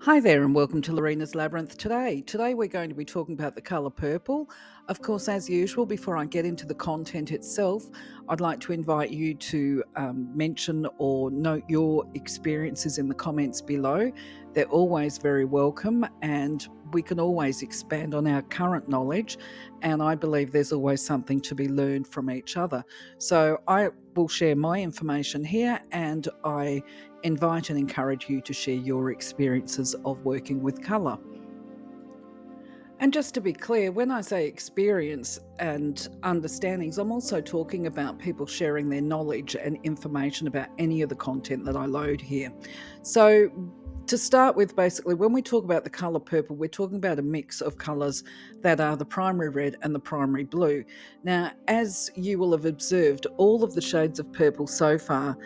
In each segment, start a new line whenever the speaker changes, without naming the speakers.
Hi there and welcome to Lorena's Labyrinth today. Today we're going to be talking about the colour purple. Of course, as usual, before I get into the content itself, I'd like to invite you to mention or note your experiences in the comments below. They're always very welcome and we can always expand on our current knowledge, and I believe there's always something to be learned from each other. So I will share my information here, and I invite and encourage you to share your experiences of working with colour. And just to be clear, when I say experience and understandings, I'm also talking about people sharing their knowledge and information about any of the content that I load here. So to start with, basically, when we talk about the colour purple, we're talking about a mix of colours that are the primary red and the primary blue. Now, as you will have observed, all of the shades of purple so far,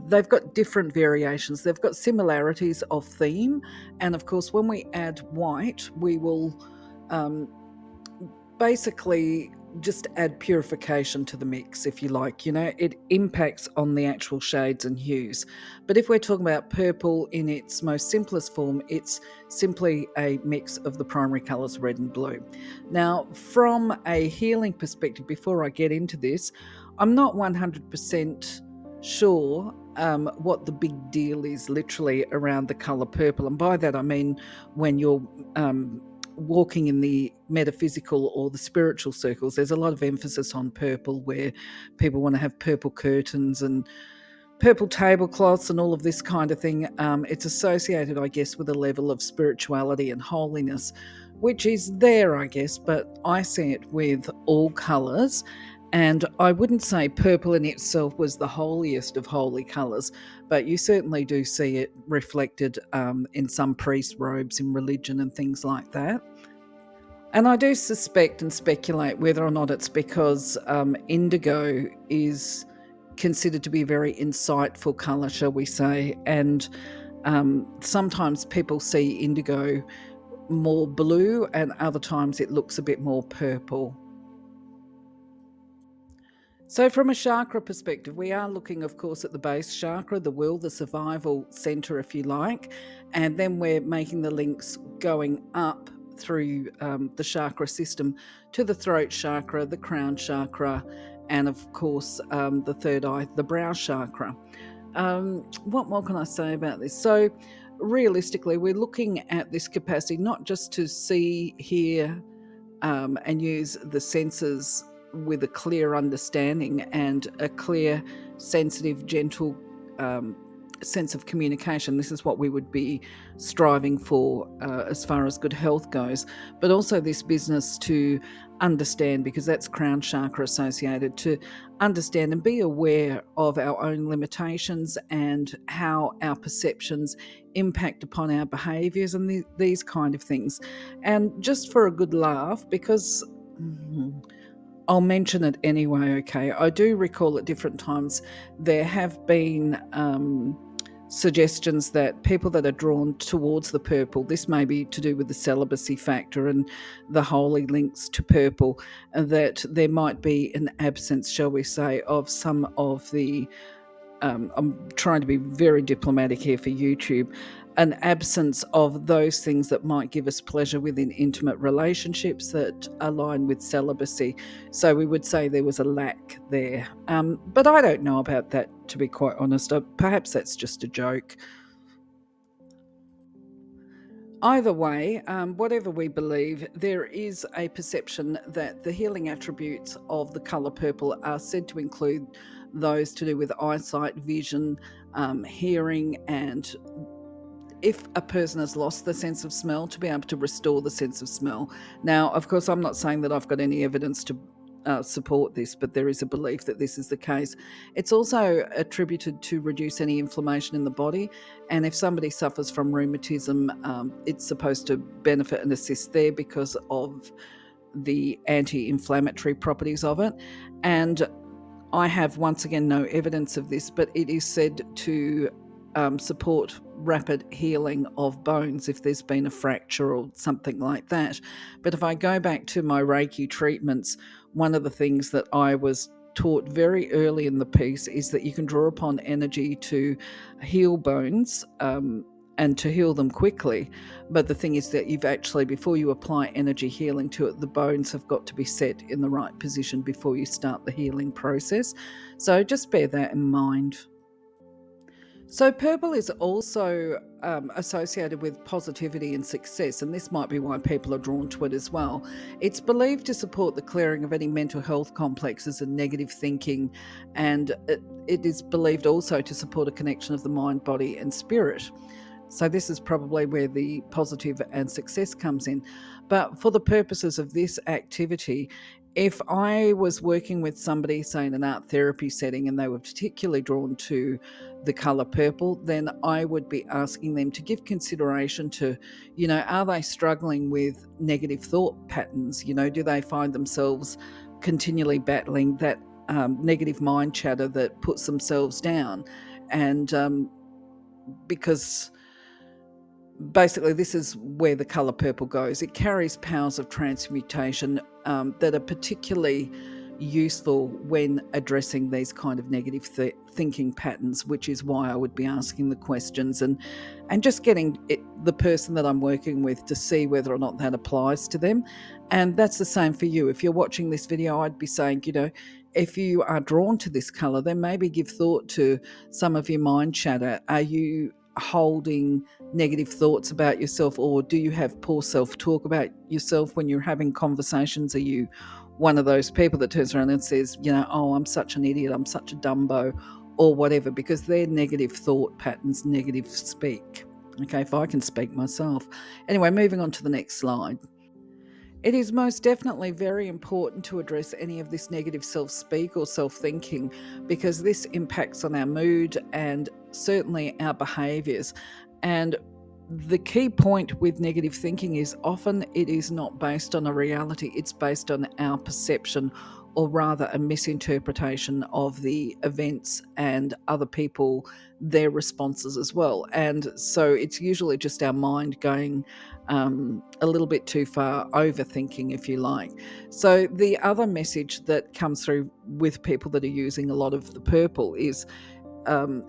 they've got different variations. They've got similarities of theme. And of course, when we add white, we will basically just add purification to the mix, if you like. It impacts on the actual shades and hues. But if we're talking about purple in its most simplest form, it's simply a mix of the primary colours red and blue. Now, from a healing perspective, before I get into this, I'm not 100% sure what the big deal is literally around the colour purple. And by that I mean when you're walking in the metaphysical or the spiritual circles, there's a lot of emphasis on purple, where people want to have purple curtains and purple tablecloths and all of this kind of thing. It's associated, I guess, with a level of spirituality and holiness, which is there, I guess, but I see it with all colours. And I wouldn't say purple in itself was the holiest of holy colours, but you certainly do see it reflected in some priest robes in religion and things like that. And I do suspect and speculate whether or not it's because indigo is considered to be a very insightful colour, shall we say, and sometimes people see indigo more blue and other times it looks a bit more purple. So from a chakra perspective, we are looking, of course, at the base chakra, the will, the survival center, if you like, and then we're making the links going up through the chakra system to the throat chakra, the crown chakra, and of course, the third eye, the brow chakra. What more can I say about this? So realistically, we're looking at this capacity not just to see, hear, and use the senses with a clear understanding and a clear, sensitive, gentle sense of communication. This is what we would be striving for as far as good health goes, but also this business to understand, because that's crown chakra associated, to understand and be aware of our own limitations and how our perceptions impact upon our behaviours and these kind of things. And just for a good laugh, because I'll mention it anyway, okay? I do recall at different times there have been suggestions that people that are drawn towards the purple, this may be to do with the celibacy factor and the holy links to purple, that there might be an absence, shall we say, of some of the I'm trying to be very diplomatic here for YouTube, an absence of those things that might give us pleasure within intimate relationships that align with celibacy. So we would say there was a lack there. But I don't know about that, to be quite honest. Perhaps that's just a joke. Either way, whatever we believe, there is a perception that the healing attributes of the colour purple are said to include those to do with eyesight, vision, hearing, and if a person has lost the sense of smell, to be able to restore the sense of smell. Now, of course, I'm not saying that I've got any evidence to support this, but there is a belief that this is the case. It's also attributed to reduce any inflammation in the body, and if somebody suffers from rheumatism, it's supposed to benefit and assist there because of the anti-inflammatory properties of it. And I have, once again, no evidence of this, but it is said to support rapid healing of bones if there's been a fracture or something like that. But if I go back to my Reiki treatments, one of the things that I was taught very early in the piece is that you can draw upon energy to heal bones, and to heal them quickly. But the thing is that you've actually, before you apply energy healing to it, the bones have got to be set in the right position before you start the healing process. So just bear that in mind. So, purple is also associated with positivity and success, and this might be why people are drawn to it as well. It's believed to support the clearing of any mental health complexes and negative thinking, and it is believed also to support a connection of the mind, body, and spirit. So, this is probably where the positive and success comes in. But for the purposes of this activity, if I was working with somebody, say in an art therapy setting, and they were particularly drawn to the color purple, then I would be asking them to give consideration to, are they struggling with negative thought patterns? Do they find themselves continually battling that negative mind chatter that puts themselves down? And because basically this is where the color purple goes. It carries powers of transmutation that are particularly useful when addressing these kind of negative thinking patterns, which is why I would be asking the questions and just getting the person that I'm working with to see whether or not that applies to them. And that's the same for you. If you're watching this video, I'd be saying, if you are drawn to this color, then maybe give thought to some of your mind chatter. Are you holding negative thoughts about yourself, or do you have poor self-talk about yourself when you're having conversations? Are you one of those people that turns around and says, oh, I'm such an idiot, I'm such a dumbo, or whatever, because they're negative thought patterns, negative speak. Okay, if I can speak myself. Anyway, moving on to the next slide. It is most definitely very important to address any of this negative self-speak or self-thinking, because this impacts on our mood and certainly our behaviours. And the key point with negative thinking is often it is not based on a reality, it's based on our perception, or rather a misinterpretation of the events and other people, their responses as well. And so it's usually just our mind going a little bit too far, overthinking, if you like. So the other message that comes through with people that are using a lot of the purple is,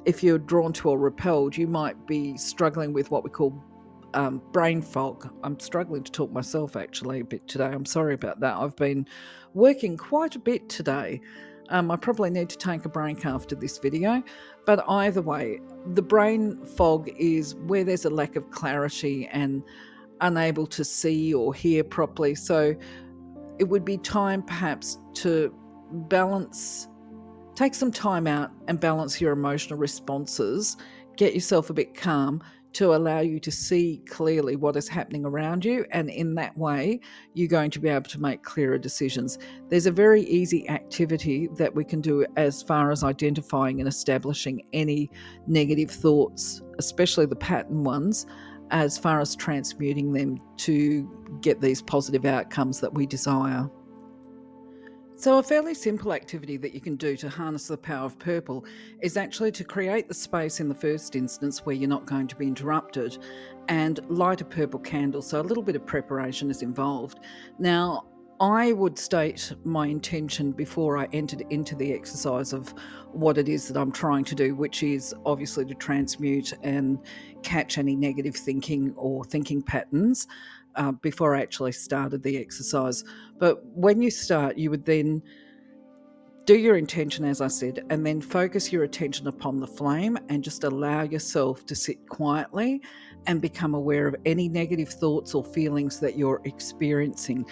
if you're drawn to or repelled, you might be struggling with what we call brain fog. I'm struggling to talk myself actually a bit today. I'm sorry about that. I've been working quite a bit today. I probably need to take a break after this video. But either way, the brain fog is where there's a lack of clarity and unable to see or hear properly. So it would be time perhaps to take some time out and balance your emotional responses, get yourself a bit calm to allow you to see clearly what is happening around you. And in that way, you're going to be able to make clearer decisions. There's a very easy activity that we can do as far as identifying and establishing any negative thoughts, especially the pattern ones, as far as transmuting them to get these positive outcomes that we desire. So a fairly simple activity that you can do to harness the power of purple is actually to create the space in the first instance where you're not going to be interrupted, and light a purple candle. So a little bit of preparation is involved. Now, I would state my intention before I entered into the exercise of what it is that I'm trying to do, which is obviously to transmute and catch any negative thinking or thinking patterns before I actually started the exercise. But when you start, you would then do your intention, as I said, and then focus your attention upon the flame and just allow yourself to sit quietly and become aware of any negative thoughts or feelings that you're experiencing.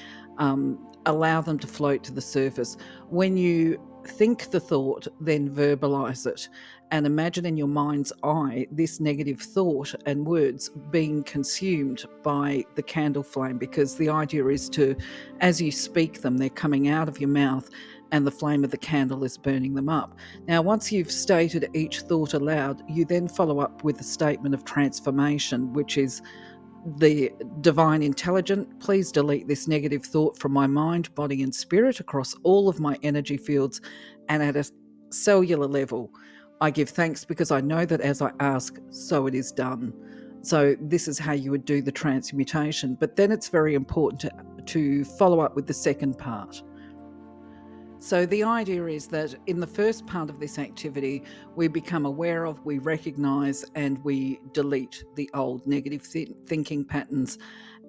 Allow them to float to the surface. When you think the thought, then verbalize it and imagine in your mind's eye this negative thought and words being consumed by the candle flame, because the idea is to, as you speak them, they're coming out of your mouth and the flame of the candle is burning them up. Now, once you've stated each thought aloud, you then follow up with a statement of transformation, which is, the divine intelligent, please delete this negative thought from my mind, body, and spirit across all of my energy fields and at a cellular level. I give thanks because I know that as I ask, so it is done. So this is how you would do the transmutation. But then it's very important to follow up with the second part. So the idea is that in the first part of this activity, we become aware of, we recognize, and we delete the old negative thinking patterns.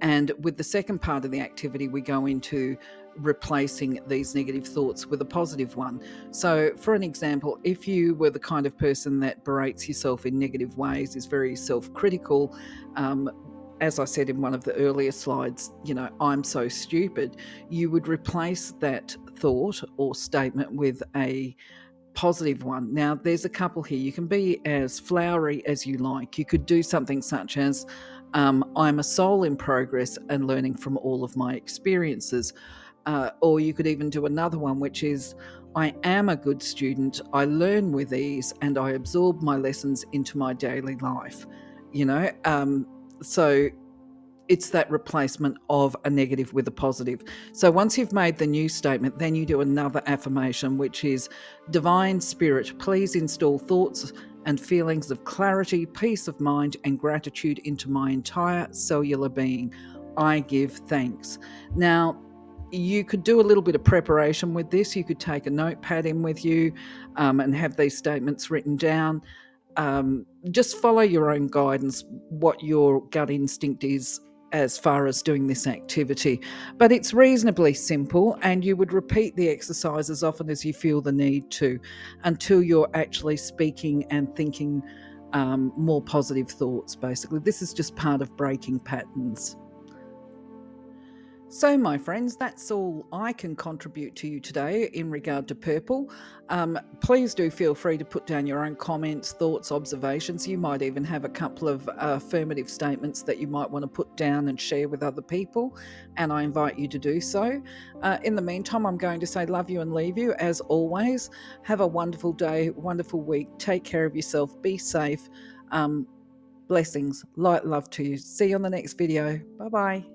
And with the second part of the activity, we go into replacing these negative thoughts with a positive one. So, for an example, if you were the kind of person that berates yourself in negative ways, is very self critical, as I said in one of the earlier slides, I'm so stupid, you would replace that thought or statement with a positive one. Now, there's a couple here. You can be as flowery as you like. You could do something such as, I'm a soul in progress and learning from all of my experiences. Or you could even do another one, which is, I am a good student, I learn with ease, and I absorb my lessons into my daily life. So it's that replacement of a negative with a positive. So once you've made the new statement, then you do another affirmation, which is, Divine Spirit, please install thoughts and feelings of clarity, peace of mind, and gratitude into my entire cellular being. I give thanks. Now, you could do a little bit of preparation with this. You could take a notepad in with you and have these statements written down. Just follow your own guidance, what your gut instinct is as far as doing this activity. But it's reasonably simple, and you would repeat the exercise as often as you feel the need to until you're actually speaking and thinking more positive thoughts, basically. This is just part of breaking patterns. So, my friends, that's all I can contribute to you today in regard to purple. Please do feel free to put down your own comments, thoughts, observations. You might even have a couple of affirmative statements that you might want to put down and share with other people, and I invite you to do so. In the meantime, I'm going to say love you and leave you as always. Have a wonderful day, wonderful week. Take care of yourself. Be safe. Blessings. Light love to you. See you on the next video. Bye bye.